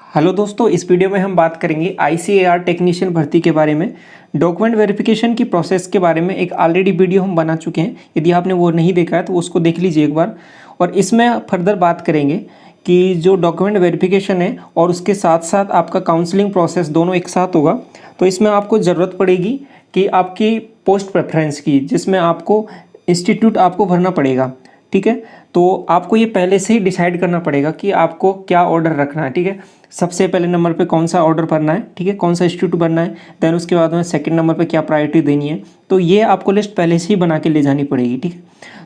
Hello दोस्तों, इस video में हम बात करेंगे ICAR टेक्नीशियन भर्ती के बारे में। डॉक्यूमेंट वेरिफिकेशन की प्रोसेस के बारे में एक ऑलरेडी वीडियो हम बना चुके हैं। यदि आपने वो नहीं देखा है तो उसको देख लीजिए एक बार। और इसमें फर्दर बात करेंगे कि जो डॉक्यूमेंट वेरिफिकेशन है और उसके साथ साथ आपका काउंसलिंग प्रोसेस दोनों एक साथ होगा। तो इसमें आपको ज़रूरत पड़ेगी कि आपकी पोस्ट प्रेफरेंस की, जिसमें आपको इंस्टीट्यूट आपको भरना पड़ेगा। ठीक है, तो आपको ये पहले से ही डिसाइड करना पड़ेगा कि आपको क्या ऑर्डर रखना है। ठीक है, सबसे पहले नंबर पे कौन सा ऑर्डर भरना है, ठीक है, कौन सा इंस्टीट्यूट भरना है, देन उसके बाद में सेकंड नंबर पे क्या प्रायोरिटी देनी है। तो ये आपको लिस्ट पहले से ही बना के ले जानी पड़ेगी। ठीक है,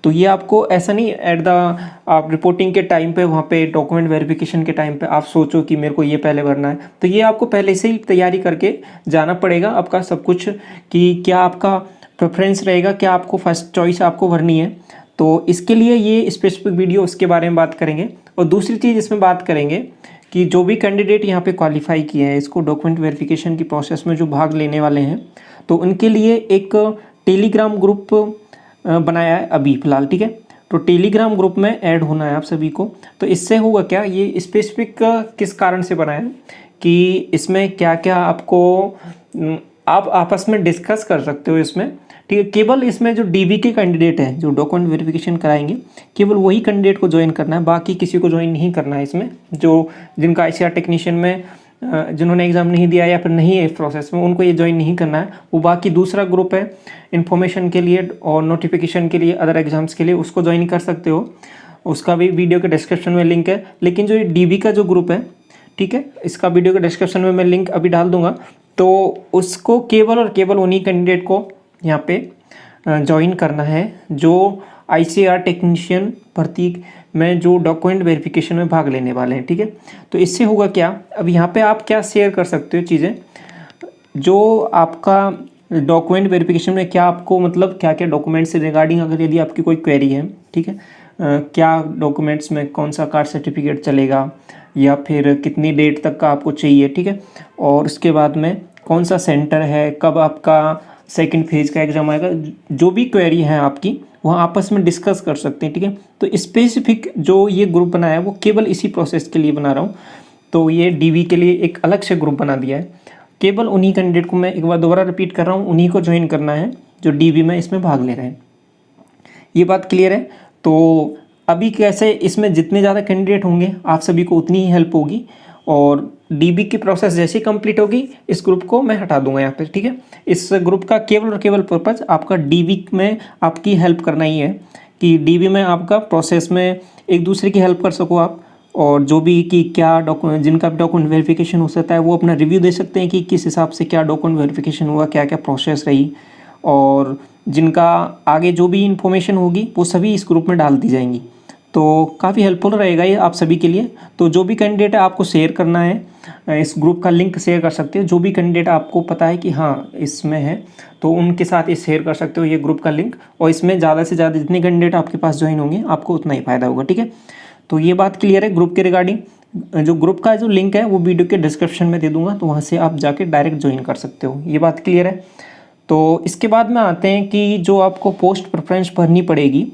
तो ये आपको ऐसा नहीं एट द आप रिपोर्टिंग के टाइम पे, वहाँ पे डॉक्यूमेंट वेरिफिकेशन के टाइम पे आप सोचो कि मेरे को ये पहले भरना है। तो ये आपको पहले से ही तैयारी करके जाना पड़ेगा आपका सब कुछ, कि क्या आपका प्रेफरेंस रहेगा, क्या आपको फर्स्ट चॉइस आपको भरनी है। तो इसके लिए ये स्पेसिफिक वीडियो उसके बारे में बात करेंगे। और दूसरी चीज़ इसमें बात करेंगे कि जो भी कैंडिडेट यहाँ पे क्वालिफाई किए हैं इसको डॉक्यूमेंट वेरिफिकेशन की प्रोसेस में, जो भाग लेने वाले हैं, तो उनके लिए एक टेलीग्राम ग्रुप बनाया है अभी फ़िलहाल। ठीक है, तो टेलीग्राम ग्रुप में ऐड होना है आप सभी को। तो इससे होगा क्या, ये स्पेसिफिक किस कारण से बनाया है कि इसमें क्या क्या आपको आप आपस में डिस्कस कर सकते हो इसमें। ठीक है, केवल इसमें जो DB के कैंडिडेट हैं जो डॉक्यूमेंट वेरिफिकेशन कराएंगे, केवल वही कैंडिडेट को ज्वाइन करना है, बाकी किसी को ज्वाइन नहीं करना है इसमें। जो जिनका ICAR टेक्नीशियन में जिन्होंने एग्ज़ाम नहीं दिया या फिर नहीं है इस प्रोसेस में, उनको ये ज्वाइन नहीं करना है। वो बाकी दूसरा ग्रुप है इन्फॉर्मेशन के लिए और नोटिफिकेशन के लिए, अदर एग्जाम्स के लिए, उसको ज्वाइन कर सकते हो। उसका भी वीडियो के डिस्क्रिप्शन में लिंक है। लेकिन जो ये DB का जो ग्रुप है, ठीक है, इसका वीडियो के डिस्क्रिप्शन में मैं लिंक अभी डाल दूंगा। तो उसको केवल और केवल उन्हीं कैंडिडेट को यहाँ पे ज्वाइन करना है जो ICAR टेक्नीशियन भर्ती में जो डॉक्यूमेंट वेरिफिकेशन में भाग लेने वाले हैं। ठीक है, तो इससे होगा क्या, अब यहाँ पे आप क्या शेयर कर सकते हो चीज़ें, जो आपका डॉक्यूमेंट वेरिफिकेशन में क्या आपको मतलब क्या क्या डॉक्यूमेंट्स से रिगार्डिंग, अगर यदि आपकी कोई क्वेरी है, ठीक है, क्या डॉक्यूमेंट्स में कौन सा कास्ट सर्टिफिकेट चलेगा या फिर कितनी डेट तक का आपको चाहिए। ठीक है, और उसके बाद में कौन सा सेंटर है, कब आपका सेकंड फेज का एग्जाम आएगा, जो भी क्वेरी है आपकी वहाँ आपस में डिस्कस कर सकते हैं। ठीक है, तो स्पेसिफिक जो ये ग्रुप बनाया है वो केवल इसी प्रोसेस के लिए बना रहा हूँ। तो ये DB के लिए एक अलग से ग्रुप बना दिया है। केवल उन्हीं कैंडिडेट को, मैं एक बार दोबारा रिपीट कर रहा हूँ, उन्हीं को ज्वाइन करना है जो DB में इसमें भाग ले रहे हैं। ये बात क्लियर है। तो अभी कैसे इसमें जितने ज़्यादा कैंडिडेट होंगे आप सभी को उतनी ही हेल्प होगी। और DB की प्रोसेस जैसे ही कंप्लीट होगी इस ग्रुप को मैं हटा दूंगा यहाँ पे। ठीक है, इस ग्रुप का केवल और केवल पर्पज़ आपका DB में आपकी हेल्प करना ही है, कि DB में आपका प्रोसेस में एक दूसरे की हेल्प कर सको आप। और जो भी कि क्या डॉक्यूमेंट, जिनका भी डॉक्यूमेंट वेरिफिकेशन हो सकता है, वो अपना रिव्यू दे सकते हैं कि किस हिसाब से क्या डॉक्यूमेंट वेरिफिकेशन हुआ, क्या क्या प्रोसेस रही। और जिनका आगे जो भी इंफॉर्मेशन होगी वो सभी इस ग्रुप में डाल दी जाएंगी। तो काफ़ी हेल्पफुल रहेगा ये आप सभी के लिए। तो जो भी कैंडिडेट है आपको शेयर करना है, इस ग्रुप का लिंक शेयर कर सकते हो। जो भी कैंडिडेट आपको पता है कि हाँ इसमें है, तो उनके साथ ये शेयर कर सकते हो ये ग्रुप का लिंक। और इसमें ज़्यादा से ज़्यादा जितने कैंडिडेट आपके पास ज्वाइन होंगे आपको उतना ही फ़ायदा होगा। ठीक है, तो ये बात क्लियर है ग्रुप के रिगार्डिंग। जो ग्रुप का जो लिंक है वो वीडियो के डिस्क्रिप्शन में दे दूँगा, तो वहाँ से आप जाके डायरेक्ट ज्वाइन कर सकते हो। ये बात क्लियर है। तो इसके बाद में आते हैं कि जो आपको पोस्ट प्रेफरेंस भरनी पड़ेगी।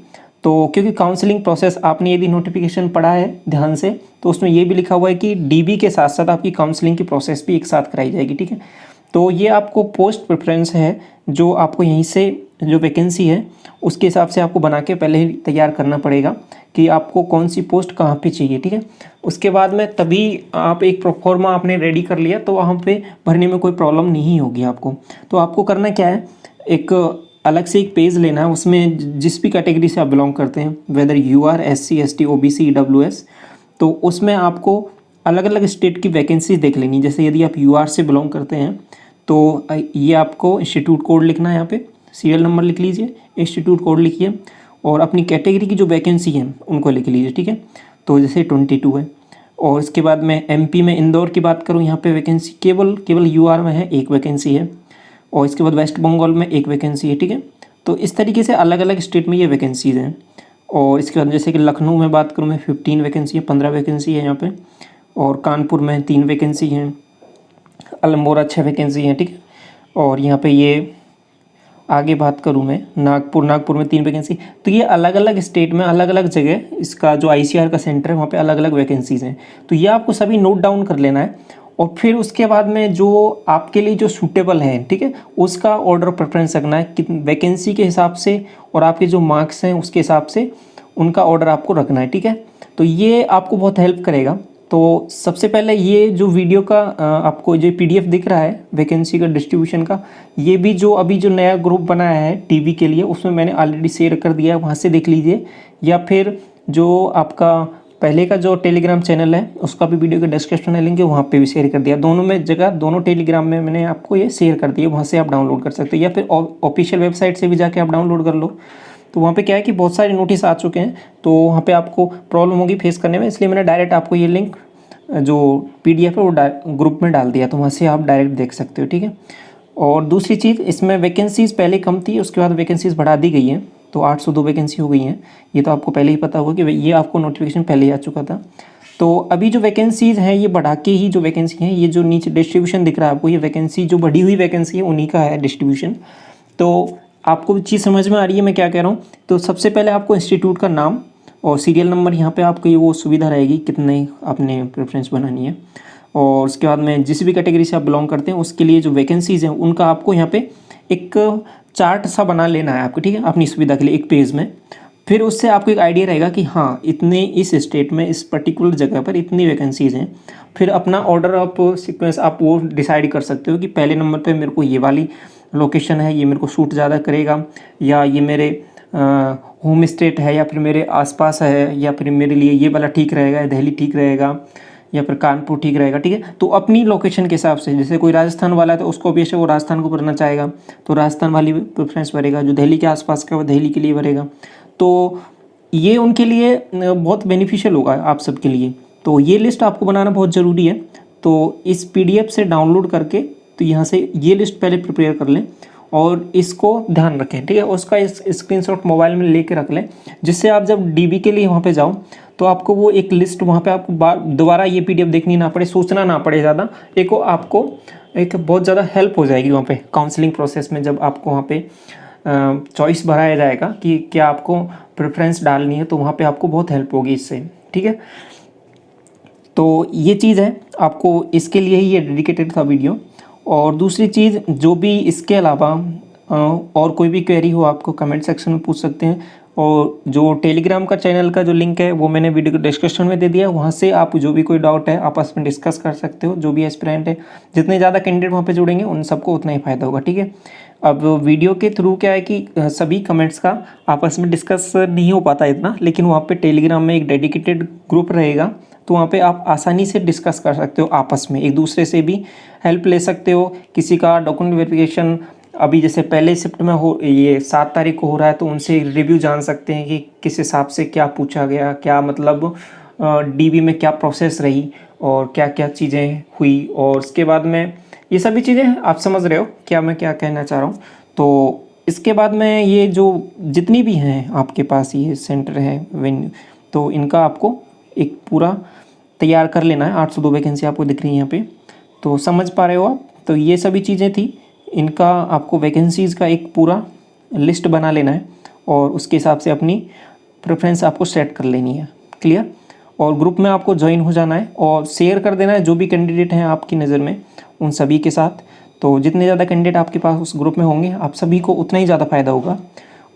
तो क्योंकि काउंसलिंग प्रोसेस आपने यदि नोटिफिकेशन पढ़ा है ध्यान से, तो उसमें ये भी लिखा हुआ है कि DB के साथ साथ आपकी काउंसलिंग की प्रोसेस भी एक साथ कराई जाएगी। ठीक है, तो ये आपको पोस्ट प्रेफरेंस है जो आपको यहीं से जो वैकेंसी है उसके हिसाब से आपको बना के पहले ही तैयार करना पड़ेगा कि आपको कौन सी पोस्ट कहाँ पे चाहिए। ठीक है, उसके बाद में तभी आप एक प्रोफॉर्मा आपने रेडी कर लिया तो वहाँ पे भरने में कोई प्रॉब्लम नहीं होगी आपको। तो आपको करना क्या है, एक अलग से एक पेज लेना है, उसमें जिस भी कैटेगरी से आप बिलोंग करते हैं, weather UR SC ST OBC EWS, तो उसमें आपको अलग अलग स्टेट की वैकेंसीज देख लेनी। जैसे यदि आप UR से बिलोंग करते हैं तो ये आपको इंस्टीट्यूट कोड लिखना है, यहाँ पे सीरियल नंबर लिख लीजिए, इंस्टीट्यूट कोड लिखिए और अपनी कैटेगरी की जो वैकेंसी है उनको लिख लीजिए। ठीक है, तो जैसे 22 है। और इसके बाद मैं MP में इंदौर की बात करूँ, यहाँ पे वैकेंसी केवल UR में है, एक वैकेंसी है। और इसके बाद वेस्ट बंगाल में एक वैकेंसी है। ठीक है, तो इस तरीके से अलग अलग स्टेट में ये वैकेंसीज़ हैं। और इसके बाद जैसे कि लखनऊ में बात करूँ मैं, 15 वैकेंसी है, 15 वैकेंसी है यहाँ पे। और कानपुर में 3 वैकेंसी हैं, अल्मोड़ा 6 वैकेंसी हैं। ठीक है, और यहाँ पे ये आगे बात करूँ मैं, नागपुर में 3 वैकेंसी। तो ये अलग अलग स्टेट में अलग अलग जगह इसका जो ICAR का सेंटर है वहाँ पे अलग अलग वैकेंसीज़ हैं। तो ये आपको सभी नोट डाउन कर लेना है और फिर उसके बाद में जो आपके लिए जो सूटेबल है, ठीक है, उसका ऑर्डर प्रेफरेंस रखना है कि वैकेंसी के हिसाब से और आपके जो मार्क्स हैं उसके हिसाब से उनका ऑर्डर आपको रखना है, ठीक है। तो ये आपको बहुत हेल्प करेगा। तो सबसे पहले ये जो वीडियो का आपको जो PDF दिख रहा है वैकेंसी का डिस्ट्रीब्यूशन का, ये भी जो अभी जो नया ग्रुप बनाया है टीवी के लिए उसमें मैंने ऑलरेडी शेयर कर दिया है, वहाँ से देख लीजिए। या फिर जो आपका पहले का जो टेलीग्राम चैनल है उसका भी वीडियो का डिस्क्रिप्शन में लिंक है, वहाँ पे भी शेयर कर दिया। दोनों में जगह दोनों टेलीग्राम में मैंने आपको ये शेयर कर दिया, वहाँ से आप डाउनलोड कर सकते हो या फिर ऑफिशियल वेबसाइट से भी जाके आप डाउनलोड कर लो। तो वहाँ पे क्या है कि बहुत सारे नोटिस आ चुके हैं, तो वहाँ पे आपको प्रॉब्लम होगी फेस करने में, इसलिए मैंने डायरेक्ट आपको ये लिंक जो PDF है वो ग्रुप में डाल दिया, तो वहाँ से आप डायरेक्ट देख सकते हो, ठीक है। और दूसरी चीज़, इसमें वैकेंसीज़ पहले कम थी, उसके बाद वैकेंसीज़ बढ़ा दी गई हैं, तो 802 वैकेंसी हो गई हैं। ये तो आपको पहले ही पता होगा कि ये आपको नोटिफिकेशन पहले ही आ चुका था। तो अभी जो वैकेंसीज़ हैं ये बढ़ा के ही जो वैकेंसी हैं, ये जो नीचे डिस्ट्रीब्यूशन दिख रहा है आपको, ये वैकेंसी जो बढ़ी हुई वैकेंसी है उन्हीं का है डिस्ट्रीब्यूशन। तो आपको चीज़ समझ में आ रही है मैं क्या कह रहा हूँ। तो सबसे पहले आपको इंस्टीट्यूट का नाम और सीरियल नंबर, यहाँ पे आपको ये वो सुविधा रहेगी कितने आपने प्रेफरेंस बनानी है। और उसके बाद में जिस भी कैटेगरी से आप बिलोंग करते हैं उसके लिए जो वैकेंसीज़ हैं उनका आपको यहाँ पे एक चार्ट सा बना लेना है आपको, ठीक है, अपनी सुविधा के लिए एक पेज में। फिर उससे आपको एक आइडिया रहेगा कि हाँ इतने इस स्टेट में इस पर्टिकुलर जगह पर इतनी वैकेंसीज़ हैं। फिर अपना ऑर्डर आप सीक्वेंस आप वो डिसाइड कर सकते हो कि पहले नंबर पे मेरे को ये वाली लोकेशन है, ये मेरे को सूट ज़्यादा करेगा, या ये मेरे होम स्टेट है, या फिर मेरे आसपास है, या फिर मेरे लिए ये वाला ठीक रहेगा, या दिल्ली ठीक रहेगा, या फिर कानपुर ठीक रहेगा, ठीक है। तो अपनी लोकेशन के हिसाब से, जैसे कोई राजस्थान वाला है तो उसको भी वो राजस्थान को भरना चाहेगा तो राजस्थान वाली प्रेफरेंस भरेगा, जो दिल्ली के आसपास का वो दिल्ली के लिए भरेगा। तो ये उनके लिए बहुत बेनिफिशियल होगा आप सबके लिए। तो ये लिस्ट आपको बनाना बहुत ज़रूरी है। तो इस PDF से डाउनलोड करके तो यहाँ से ये लिस्ट पहले प्रिपेयर कर लें और इसको ध्यान रखें, ठीक है। उसका इस स्क्रीनशॉट मोबाइल में लेके रख लें, जिससे आप जब DB के लिए वहाँ पे जाओ तो आपको वो एक लिस्ट वहाँ पे आपको दोबारा ये PDF देखनी ना पड़े, सोचना ना पड़े ज़्यादा। एक वो आपको एक बहुत ज़्यादा हेल्प हो जाएगी वहाँ पे काउंसलिंग प्रोसेस में, जब आपको वहाँ पे चॉइस भराया जाएगा कि क्या आपको प्रेफरेंस डालनी है, तो वहाँ पे आपको बहुत हेल्प होगी इससे, ठीक है। तो ये चीज़ है, आपको इसके लिए ही ये डेडिकेटेड था वीडियो। और दूसरी चीज़, जो भी इसके अलावा और कोई भी क्वेरी हो आपको कमेंट सेक्शन में पूछ सकते हैं। और जो टेलीग्राम का चैनल का जो लिंक है वो मैंने वीडियो के डिस्क्रिप्शन में दे दिया, वहाँ से आप जो भी कोई डाउट है आपस में डिस्कस कर सकते हो। जो भी एस्पिरेंट है, जितने ज़्यादा कैंडिडेट वहाँ पे जुड़ेंगे उन सबको उतना ही फ़ायदा होगा, ठीक है। अब वीडियो के थ्रू क्या है कि सभी कमेंट्स का आपस में डिस्कस नहीं हो पाता इतना, लेकिन वहाँ पे टेलीग्राम में एक डेडिकेटेड ग्रुप रहेगा, तो वहाँ पे आप आसानी से डिस्कस कर सकते हो, आपस में एक दूसरे से भी हेल्प ले सकते हो। किसी का डॉक्यूमेंट वेरिफिकेशन अभी जैसे पहले शिफ्ट में हो, ये 7 तारीख को हो रहा है, तो उनसे रिव्यू जान सकते हैं कि किस हिसाब से क्या पूछा गया, क्या मतलब DB में क्या प्रोसेस रही और क्या क्या चीज़ें हुई। और उसके बाद में ये सभी चीज़ें आप समझ रहे हो क्या मैं क्या कहना चाह रहा हूँ। तो इसके बाद में ये जो जितनी भी हैं आपके पास ये सेंटर है वेन्यू, तो इनका आपको एक पूरा तैयार कर लेना है। 802 वैकेंसी आपको दिख रही है यहाँ पे, तो समझ पा रहे हो आप। तो ये सभी चीज़ें थी, इनका आपको वैकेंसीज़ का एक पूरा लिस्ट बना लेना है और उसके हिसाब से अपनी प्रेफरेंस आपको सेट कर लेनी है, क्लियर। और ग्रुप में आपको ज्वाइन हो जाना है और शेयर कर देना है जो भी कैंडिडेट हैं आपकी नज़र में उन सभी के साथ। तो जितने ज़्यादा कैंडिडेट आपके पास उस ग्रुप में होंगे आप सभी को उतना ही ज़्यादा फ़ायदा होगा।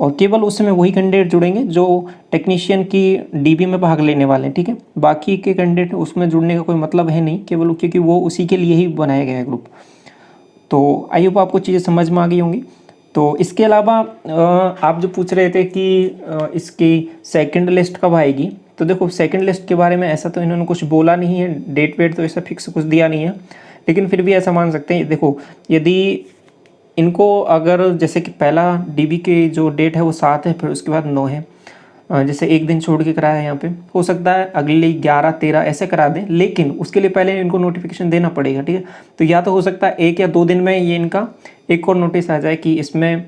और केवल उसमें वही कैंडिडेट जुड़ेंगे जो टेक्नीशियन की DB में भाग लेने वाले हैं, ठीक है। बाकी के कैंडिडेट उसमें जुड़ने का कोई मतलब है नहीं, केवल क्योंकि वो उसी के लिए ही बनाया गया है ग्रुप। तो आई होप आपको चीज़ें समझ में आ गई होंगी। तो इसके अलावा आप जो पूछ रहे थे कि इसकी सेकंड लिस्ट कब आएगी, तो देखो सेकंड लिस्ट के बारे में ऐसा तो इन्होंने कुछ बोला नहीं है, डेट वेट तो ऐसा फिक्स कुछ दिया नहीं है, लेकिन फिर भी ऐसा मान सकते हैं। देखो यदि इनको अगर जैसे कि पहला DB की जो डेट है वो 7 है, फिर उसके बाद 9 है, जैसे एक दिन छोड़ के कराया है यहाँ पे, हो सकता है अगले 11, 13 ऐसे करा दें, लेकिन उसके लिए पहले इनको नोटिफिकेशन देना पड़ेगा, ठीक है। तो या तो हो सकता है 1 या 2 दिन में ये इनका एक और नोटिस आ जाए कि इसमें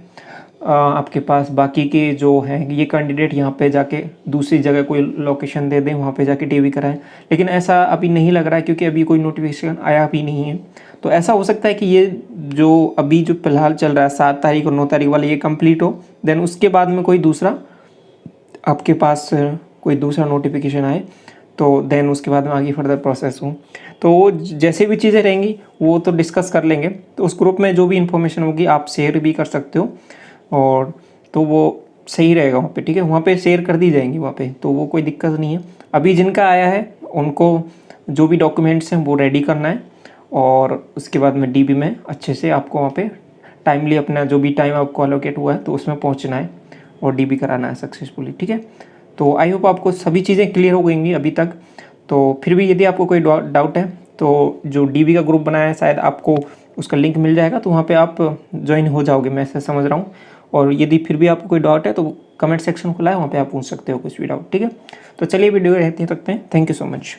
आपके पास बाकी के जो हैं ये कैंडिडेट यहाँ पे जाके दूसरी जगह कोई लोकेशन दे दें, वहाँ पे जाके डीवी कराएं, लेकिन ऐसा अभी नहीं लग रहा है क्योंकि अभी कोई नोटिफिकेशन आया भी नहीं है। तो ऐसा हो सकता है कि ये जो अभी जो फिलहाल चल रहा है 7 तारीख और 9 तारीख वाला ये कंप्लीट हो, देन उसके बाद में कोई दूसरा आपके पास कोई दूसरा नोटिफिकेशन आए, तो देन उसके बाद में आगे फर्दर प्रोसेस हो। तो वो जैसे भी चीज़ें रहेंगी वो तो डिस्कस कर लेंगे। तो उस ग्रुप में जो भी इन्फॉर्मेशन होगी आप शेयर भी कर सकते हो, और तो वो सही रहेगा वहाँ पे, ठीक है। वहाँ पे शेयर कर दी जाएंगी वहाँ पे, तो वो कोई दिक्कत नहीं है। अभी जिनका आया है उनको जो भी डॉक्यूमेंट्स हैं वो रेडी करना है, और उसके बाद में डीबी में अच्छे से आपको वहाँ पे टाइमली अपना जो भी टाइम आपको एलोकेट हुआ है तो उसमें पहुँचना है और डीबी कराना है सक्सेसफुली, ठीक है। तो आई होप आपको सभी चीज़ें क्लियर हो गई अभी तक। तो फिर भी यदि आपको कोई डाउट है तो जो डीबी का ग्रुप बनाया है शायद आपको उसका लिंक मिल जाएगा, तो वहाँ पे आप ज्वाइन हो जाओगे, मैं ऐसा समझ रहा हूँ। और यदि फिर भी आपको कोई डाउट है तो कमेंट सेक्शन खुला है, वहाँ पे आप पूछ सकते हो कुछ भी डाउट, ठीक है। तो चलिए वीडियो रहती रखते हैं। Thank you so much.